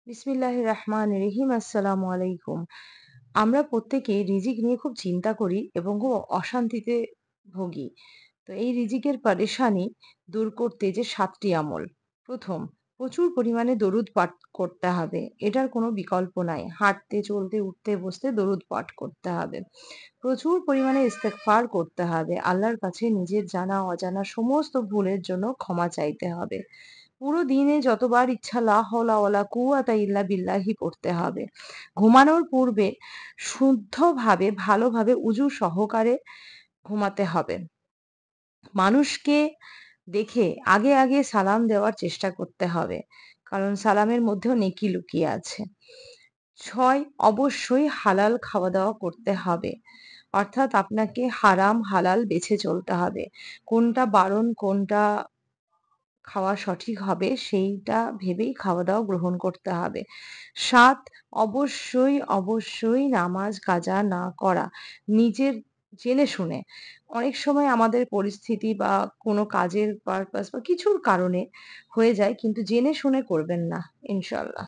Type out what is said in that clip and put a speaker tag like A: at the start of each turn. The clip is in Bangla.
A: বিসমিল্লাহির রহমানির রহিম। আসসালামু আলাইকুম। আমরা প্রত্যেকেই রিজিক নিয়ে খুব চিন্তা করি এবং খুব অশান্তিতে ভুগি। তো এই রিজিকের পেরেশানি দূর করতে যে ৭ টি আমল। ১ম, প্রচুর পরিমাণে দরুদ পাঠ করতে হবে। এটার কোনো বিকল্প নাই। হাঁটতে, চলতে, উঠতে, বসতে দরুদ পাঠ করতে হবে। প্রচুর পরিমাণে ইস্তেগফার করতে হবে। আল্লাহর কাছে নিজের জানা অজানা সমস্ত ভুলের জন্য ক্ষমা চাইতে হবে। পুরো দিনে যতবার ইচ্ছা লা হাওলা ওয়ালা কুওয়াতা ইল্লা বিল্লাহি পড়তে হবে। ঘুমানোর পূর্বে শুদ্ধভাবে ভালোভাবে উযু সহকারে ঘুমাতে হবে। মানুষকে দেখে আগে সালাম দেওয়ার চেষ্টা করতে হবে। কারণ সালামের মধ্যেও নেকি লুকিয়ে আছে। ৬, অবশ্যই হালাল খাওয়া-দাওয়া করতে হবে। অর্থাৎ আপনাকে হারাম হালাল বেছে চলতে হবে। কোনটা বারণ, কোনটা খাওয়া সঠিক হবে সেইটা ভেবেই খাওয়া-দাওয়া গ্রহণ করতে হবে। ৭, অবশ্যই নামাজ কাজা না করা। নিজের জেনে শুনে। অনেক সময় আমাদের পরিস্থিতি বা কোনো কাজের পারপাস বা কিছুর কারণে হয়ে যায় কিন্তু জেনে শুনে করবেন না ইনশাআল্লাহ।